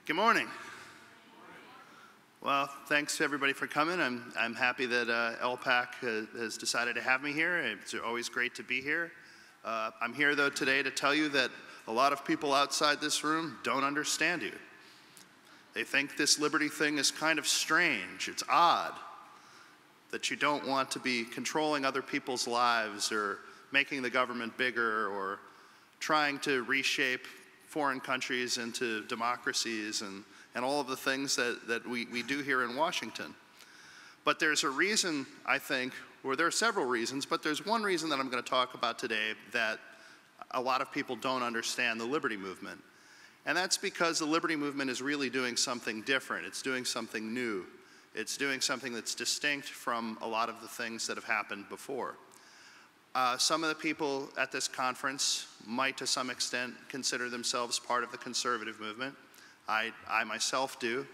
Good morning. Well, thanks to everybody for coming. I'm happy that LPAC has decided to have me here. It's always great to be here. I'm here though today to tell you that a lot of people outside this room don't understand you. They think this liberty thing is kind of strange. It's odd that you don't want to be controlling other people's lives or making the government bigger or trying to reshape foreign countries into democracies and all of the things that we do here in Washington. But there's a reason, I think, or there are several reasons, but there's one reason that I'm going to talk about today that a lot of people don't understand: the liberty movement. And that's because the liberty movement is really doing something different. It's doing something new. It's doing something that's distinct from a lot of the things that have happened before. Some of the people at this conference might, to some extent, consider themselves part of the conservative movement. I myself do.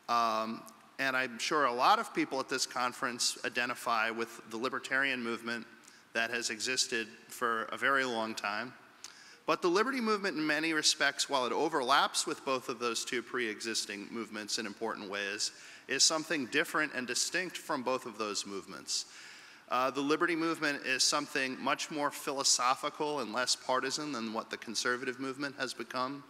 And I'm sure a lot of people at this conference identify with the libertarian movement that has existed for a very long time. But the liberty movement, in many respects, while it overlaps with both of those two pre-existing movements in important ways, is something different and distinct from both of those movements. The liberty movement is something much more philosophical and less partisan than what the conservative movement has become.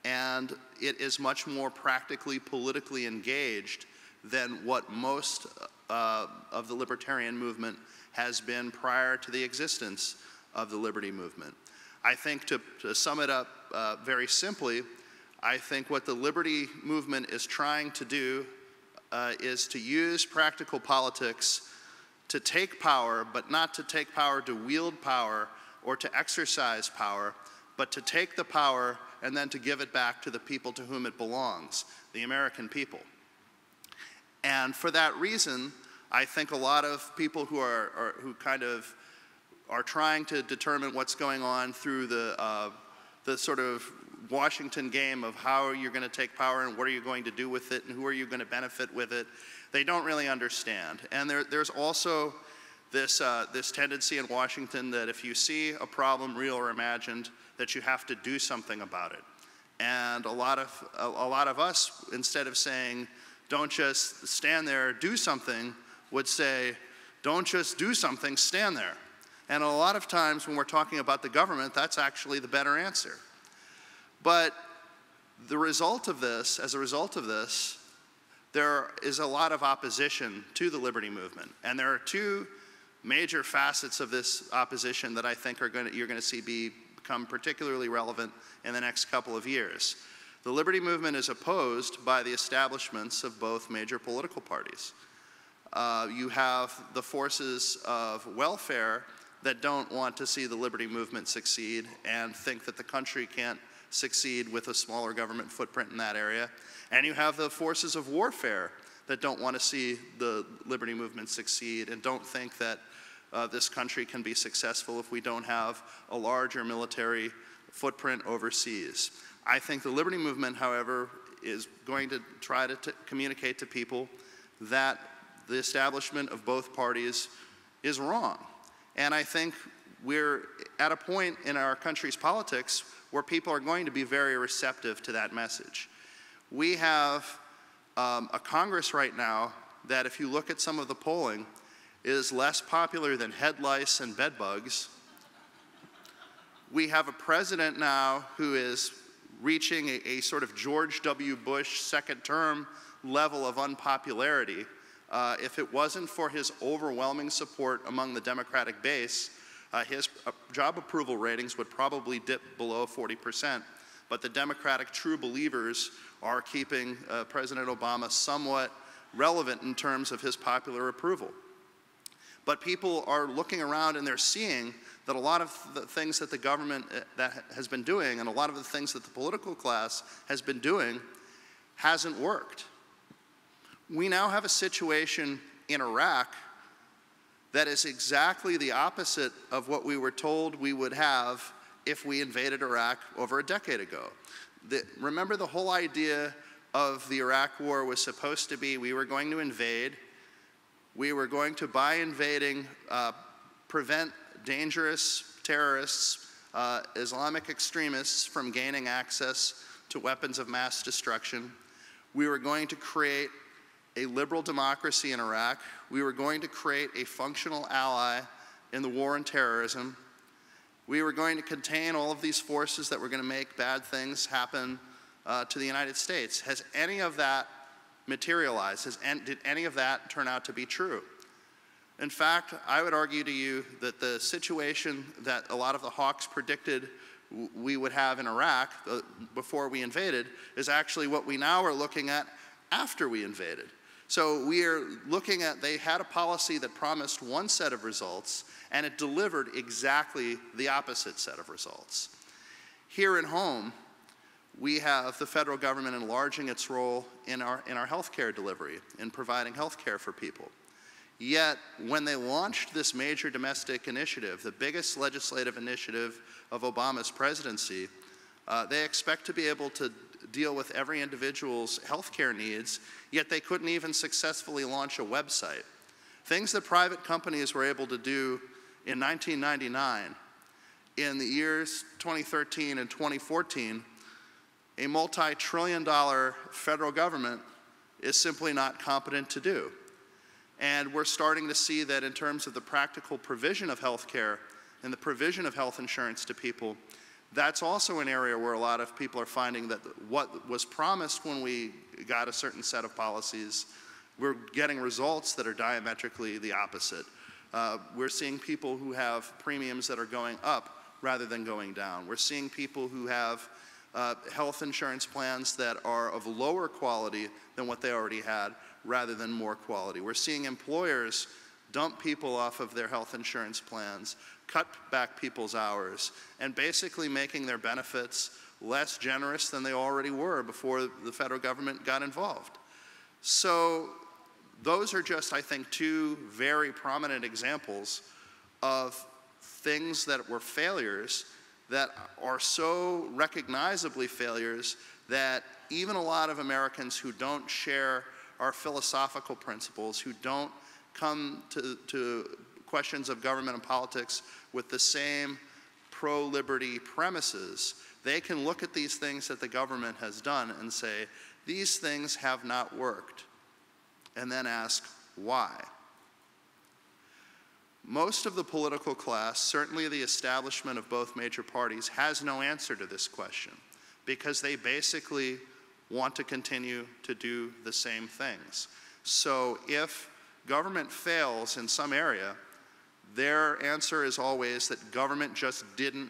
And it is much more practically, politically engaged than what most of the libertarian movement has been prior to the existence of the liberty movement. I think to sum it up very simply, I think what the liberty movement is trying to do is to use practical politics to take power, but not to take power to wield power or to exercise power, but to take the power and then to give it back to the people to whom it belongs, the American people. And for that reason, I think a lot of people who are trying to determine what's going on through the sort of Washington game of how you're going to take power and what are you going to do with it and who are you going to benefit with it, they don't really understand. And there's also this tendency in Washington that if you see a problem, real or imagined, that you have to do something about it. And a lot of us, instead of saying, don't just stand there, do something, would say, don't just do something, stand there. And a lot of times when we're talking about the government, that's actually the better answer. But the result of this, as a result of this, there is a lot of opposition to the liberty movement. And there are two major facets of this opposition that I think you're going to see become particularly relevant in the next couple of years. The liberty movement is opposed by the establishments of both major political parties. You have the forces of welfare that don't want to see the liberty movement succeed and think that the country can't succeed with a smaller government footprint in that area. And you have the forces of warfare that don't want to see the liberty movement succeed and don't think that this country can be successful if we don't have a larger military footprint overseas. I think the liberty movement, however, is going to try to communicate to people that the establishment of both parties is wrong. And I think we're at a point in our country's politics where people are going to be very receptive to that message. We have a Congress right now that, if you look at some of the polling, is less popular than head lice and bed bugs. We have a president now who is reaching a sort of George W. Bush second term level of unpopularity. If it wasn't for his overwhelming support among the Democratic base, his job approval ratings would probably dip below 40%. But the Democratic true believers are keeping President Obama somewhat relevant in terms of his popular approval. But people are looking around and they're seeing that a lot of the things that the government that has been doing and a lot of the things that the political class has been doing hasn't worked. We now have a situation in Iraq that is exactly the opposite of what we were told we would have if we invaded Iraq over a decade ago. Remember, the whole idea of the Iraq War was supposed to be we were going to invade, we were going to, by invading, prevent dangerous terrorists, Islamic extremists from gaining access to weapons of mass destruction. We were going to create a liberal democracy in Iraq. We were going to create a functional ally in the war on terrorism. We were going to contain all of these forces that were going to make bad things happen to the United States. Has any of that materialized? Did any of that turn out to be true? In fact, I would argue to you that the situation that a lot of the hawks predicted we would have in Iraq before we invaded is actually what we now are looking at after we invaded. So we are looking at, they had a policy that promised one set of results, and it delivered exactly the opposite set of results. Here at home, we have the federal government enlarging its role in our healthcare delivery, in providing healthcare for people. Yet, when they launched this major domestic initiative, the biggest legislative initiative of Obama's presidency, they expect to be able to deal with every individual's healthcare needs, yet they couldn't even successfully launch a website. Things that private companies were able to do in 1999, in the years 2013 and 2014, a multi-trillion-dollar federal government is simply not competent to do. And we're starting to see that in terms of the practical provision of health care and the provision of health insurance to people, that's also an area where a lot of people are finding that what was promised when we got a certain set of policies, we're getting results that are diametrically the opposite. We're seeing people who have premiums that are going up rather than going down. We're seeing people who have health insurance plans that are of lower quality than what they already had rather than more quality. We're seeing employers dump people off of their health insurance plans, cut back people's hours, and basically making their benefits less generous than they already were before the federal government got involved. So those are just, I think, two very prominent examples of things that were failures that are so recognizably failures that even a lot of Americans who don't share our philosophical principles, who don't come to questions of government and politics with the same pro-liberty premises, they can look at these things that the government has done and say, these things have not worked, and then ask why. Most of the political class, certainly the establishment of both major parties, has no answer to this question because they basically want to continue to do the same things. So if government fails in some area, their answer is always that government just didn't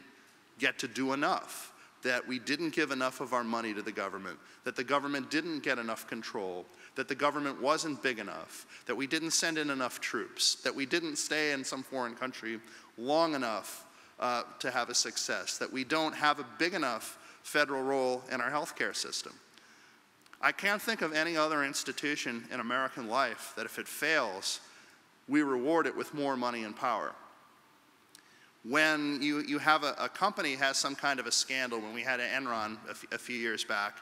get to do enough, that we didn't give enough of our money to the government, that the government didn't get enough control, that the government wasn't big enough, that we didn't send in enough troops, that we didn't stay in some foreign country long enough to have a success, that we don't have a big enough federal role in our healthcare system. I can't think of any other institution in American life that if it fails, we reward it with more money and power. When you have a company has some kind of a scandal, when we had Enron a few years back,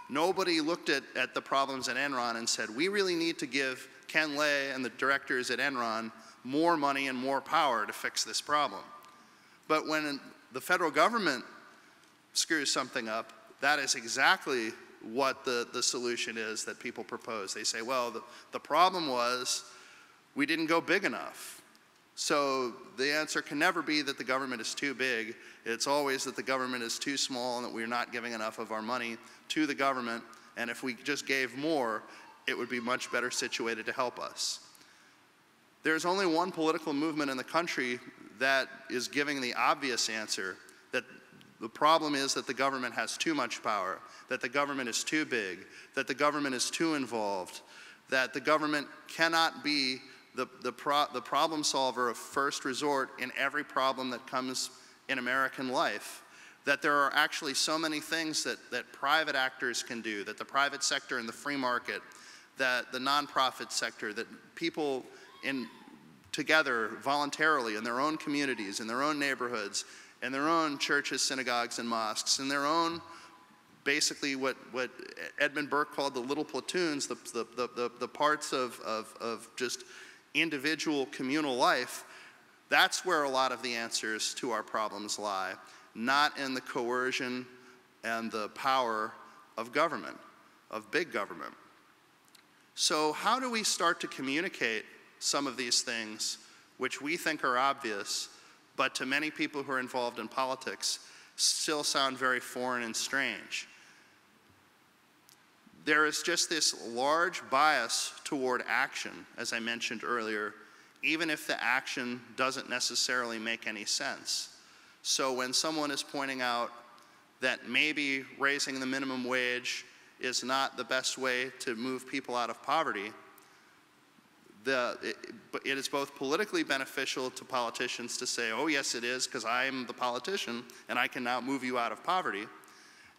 nobody looked at the problems at Enron and said, we really need to give Ken Lay and the directors at Enron more money and more power to fix this problem. But when the federal government screws something up, that is exactly what the solution is that people propose. They say, well, the problem was we didn't go big enough. So the answer can never be that the government is too big. It's always that the government is too small and that we're not giving enough of our money to the government. And if we just gave more, it would be much better situated to help us. There's only one political movement in the country that is giving the obvious answer, that the problem is that the government has too much power, that the government is too big, that the government is too involved, that the government cannot be the problem solver of first resort in every problem that comes in American life, that there are actually so many things that private actors can do, that the private sector and the free market, that the nonprofit sector, that people together voluntarily in their own communities, in their own neighborhoods, in their own churches, synagogues, and mosques, in their own, basically what Edmund Burke called the little platoons, the parts of just individual communal life, that's where a lot of the answers to our problems lie, not in the coercion and the power of government, of big government. So how do we start to communicate some of these things which we think are obvious, but to many people who are involved in politics still sound very foreign and strange? There is just this large bias toward action, as I mentioned earlier, even if the action doesn't necessarily make any sense. So when someone is pointing out that maybe raising the minimum wage is not the best way to move people out of poverty, it is both politically beneficial to politicians to say, oh yes it is, because I'm the politician and I can now move you out of poverty.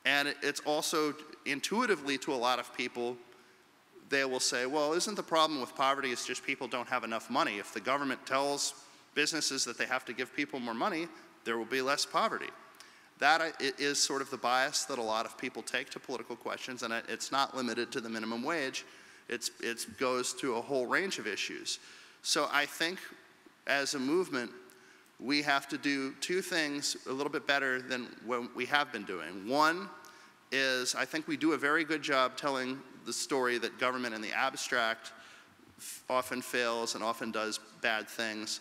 And it's also intuitively to a lot of people, they will say, well, isn't the problem with poverty is just people don't have enough money? If the government tells businesses that they have to give people more money, there will be less poverty. That is sort of the bias that a lot of people take to political questions, and it's not limited to the minimum wage. It goes to a whole range of issues. So I think as a movement, we have to do two things a little bit better than what we have been doing. One is I think we do a very good job telling the story that government in the abstract often fails and often does bad things,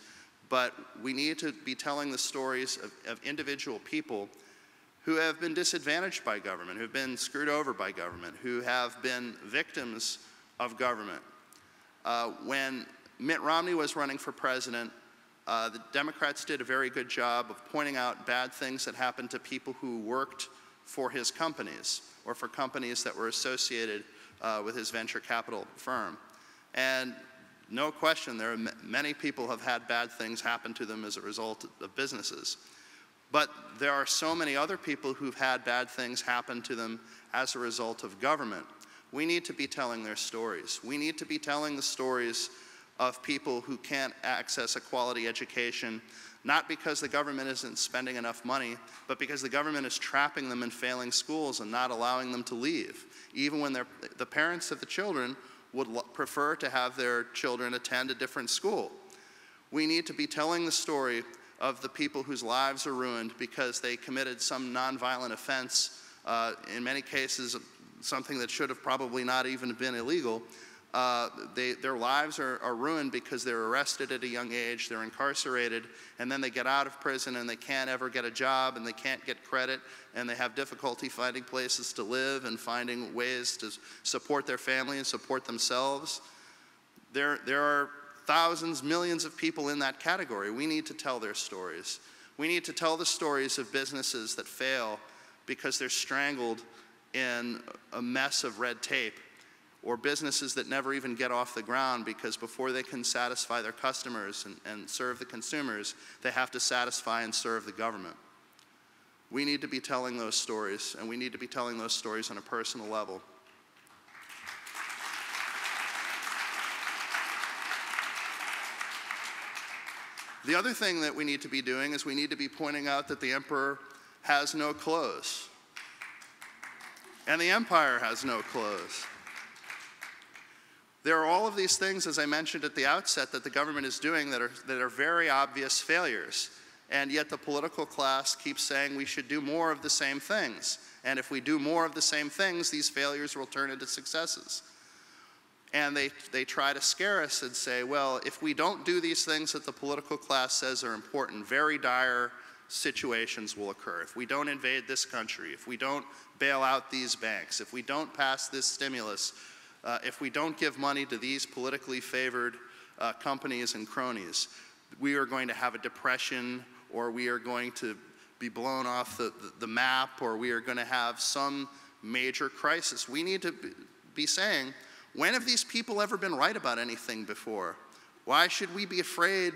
but we need to be telling the stories of individual people who have been disadvantaged by government, who have been screwed over by government, who have been victims of government. When Mitt Romney was running for president, the Democrats did a very good job of pointing out bad things that happened to people who worked for his companies or for companies that were associated with his venture capital firm. And no question, there are many people have had bad things happen to them as a result of businesses. But there are so many other people who've had bad things happen to them as a result of government. We need to be telling their stories. We need to be telling the stories of people who can't access a quality education, not because the government isn't spending enough money, but because the government is trapping them in failing schools and not allowing them to leave, even when the parents of the children would prefer to have their children attend a different school. We need to be telling the story of the people whose lives are ruined because they committed some nonviolent offense, in many cases something that should have probably not even been illegal. Their lives are ruined because they're arrested at a young age, they're incarcerated, and then they get out of prison and they can't ever get a job and they can't get credit and they have difficulty finding places to live and finding ways to support their family and support themselves. There are thousands, millions of people in that category. We need to tell their stories. We need to tell the stories of businesses that fail because they're strangled in a mess of red tape, or businesses that never even get off the ground because before they can satisfy their customers and serve the consumers, they have to satisfy and serve the government. We need to be telling those stories, and we need to be telling those stories on a personal level. The other thing that we need to be doing is we need to be pointing out that the emperor has no clothes. And the empire has no clothes. There are all of these things, as I mentioned at the outset, that the government is doing that are very obvious failures. And yet the political class keeps saying we should do more of the same things. And if we do more of the same things, these failures will turn into successes. And they try to scare us and say, well, if we don't do these things that the political class says are important, very dire situations will occur. If we don't invade this country, if we don't bail out these banks, if we don't pass this stimulus, if we don't give money to these politically favored companies and cronies, we are going to have a depression, or we are going to be blown off the map, or we are going to have some major crisis. We need to be saying, when have these people ever been right about anything before? Why should we be afraid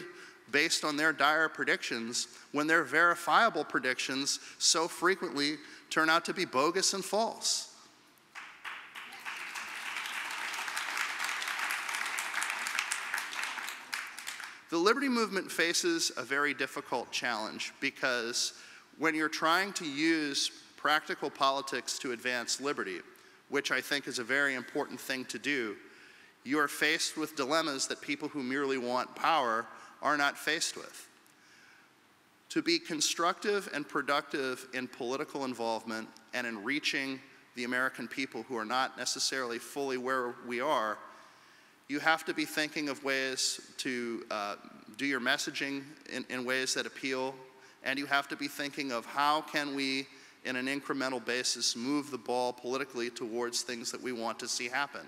based on their dire predictions when their verifiable predictions so frequently turn out to be bogus and false? The Liberty Movement faces a very difficult challenge because when you're trying to use practical politics to advance liberty, which I think is a very important thing to do, you are faced with dilemmas that people who merely want power are not faced with. To be constructive and productive in political involvement, and in reaching the American people who are not necessarily fully where we are, you have to be thinking of ways to do your messaging in ways that appeal, and you have to be thinking of how can we, in an incremental basis, move the ball politically towards things that we want to see happen.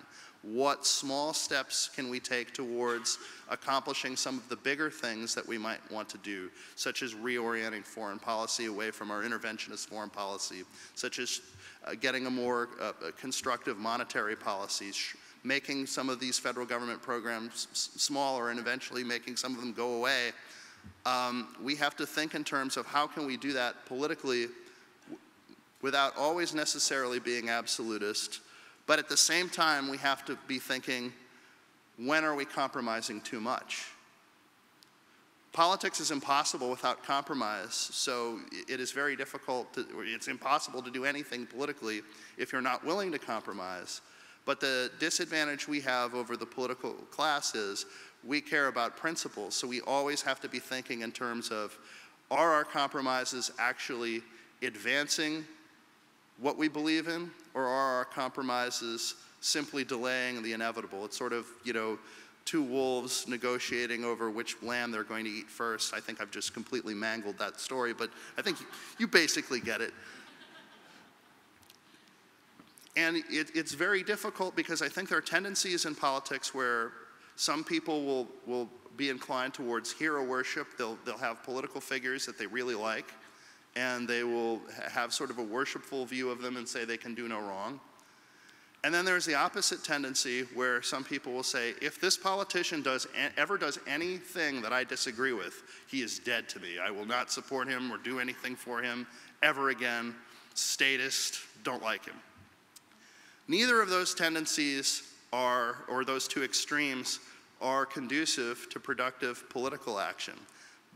What small steps can we take towards accomplishing some of the bigger things that we might want to do, such as reorienting foreign policy away from our interventionist foreign policy, such as getting a more constructive monetary policy, making some of these federal government programs smaller and eventually making some of them go away. We have to think in terms of how can we do that politically without always necessarily being absolutist. But at the same time, we have to be thinking, when are we compromising too much? Politics is impossible without compromise, so it is very difficult, it's impossible to do anything politically if you're not willing to compromise. But the disadvantage we have over the political class is we care about principles, so we always have to be thinking in terms of, are our compromises actually advancing what we believe in, or are our compromises simply delaying the inevitable? It's sort of, you know, two wolves negotiating over which lamb they're going to eat first. I think I've just completely mangled that story, but I think you basically get it. And it's very difficult because I think there are tendencies in politics where some people will be inclined towards hero worship. They'll have political figures that they really like, and they will have sort of a worshipful view of them and say they can do no wrong. And then there's the opposite tendency where some people will say, if this politician ever does anything that I disagree with, he is dead to me. I will not support him or do anything for him ever again. Statist, don't like him. Neither of those tendencies are, or those two extremes, are conducive to productive political action.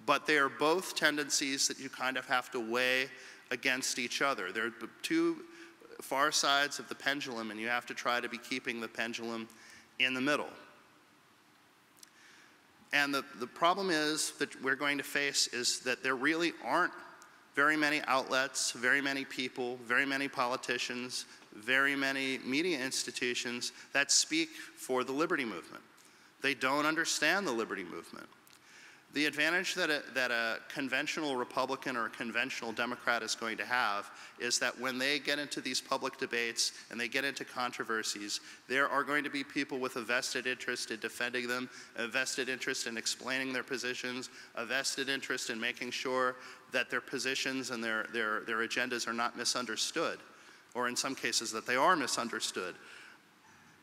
But they are both tendencies that you kind of have to weigh against each other. They're two far sides of the pendulum, and you have to try to be keeping the pendulum in the middle. And the problem is that we're going to face is that there really aren't very many outlets, very many people, very many politicians, very many media institutions that speak for the liberty movement. They don't understand the liberty movement. The advantage that a conventional Republican or a conventional Democrat is going to have is that when they get into these public debates and they get into controversies, there are going to be people with a vested interest in defending them, a vested interest in explaining their positions, a vested interest in making sure that their positions and their agendas are not misunderstood, or in some cases that they are misunderstood.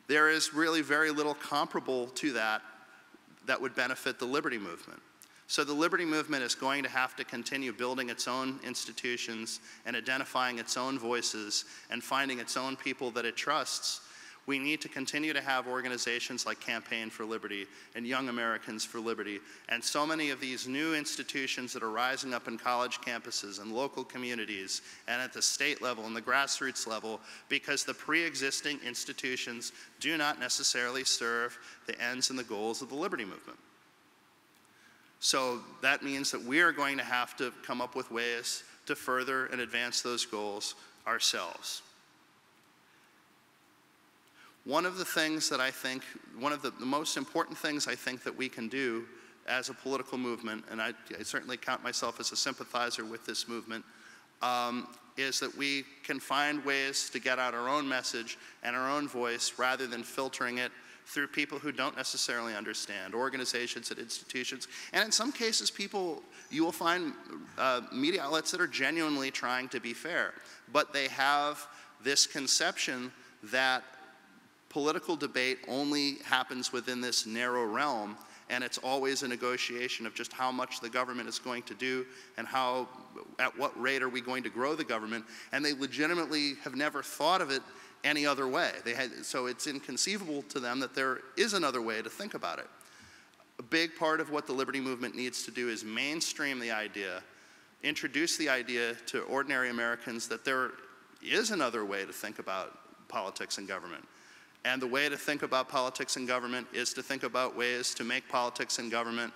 There is really very little comparable to that would benefit the liberty movement. So the liberty movement is going to have to continue building its own institutions and identifying its own voices and finding its own people that it trusts. We need to continue to have organizations like Campaign for Liberty and Young Americans for Liberty and so many of these new institutions that are rising up in college campuses and local communities and at the state level and the grassroots level, because the pre-existing institutions do not necessarily serve the ends and the goals of the liberty movement. So that means that we are going to have to come up with ways to further and advance those goals ourselves. One of the things that I think, one of the most important things I think that we can do as a political movement, and I certainly count myself as a sympathizer with this movement, is that we can find ways to get out our own message and our own voice rather than filtering it through people who don't necessarily understand, organizations and institutions. And in some cases, you will find media outlets that are genuinely trying to be fair, but they have this conception that political debate only happens within this narrow realm, and it's always a negotiation of just how much the government is going to do and at what rate are we going to grow the government, and they legitimately have never thought of it any other way. So it's inconceivable to them that there is another way to think about it. A big part of what the liberty movement needs to do is mainstream the idea, introduce the idea to ordinary Americans that there is another way to think about politics and government. And the way to think about politics and government is to think about ways to make politics and government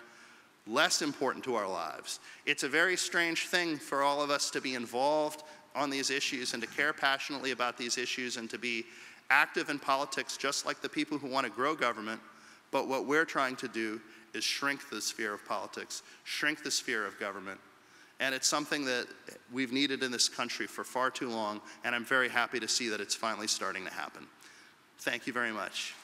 less important to our lives. It's a very strange thing for all of us to be involved on these issues and to care passionately about these issues and to be active in politics just like the people who want to grow government. But what we're trying to do is shrink the sphere of politics, shrink the sphere of government. And it's something that we've needed in this country for far too long, and I'm very happy to see that it's finally starting to happen. Thank you very much.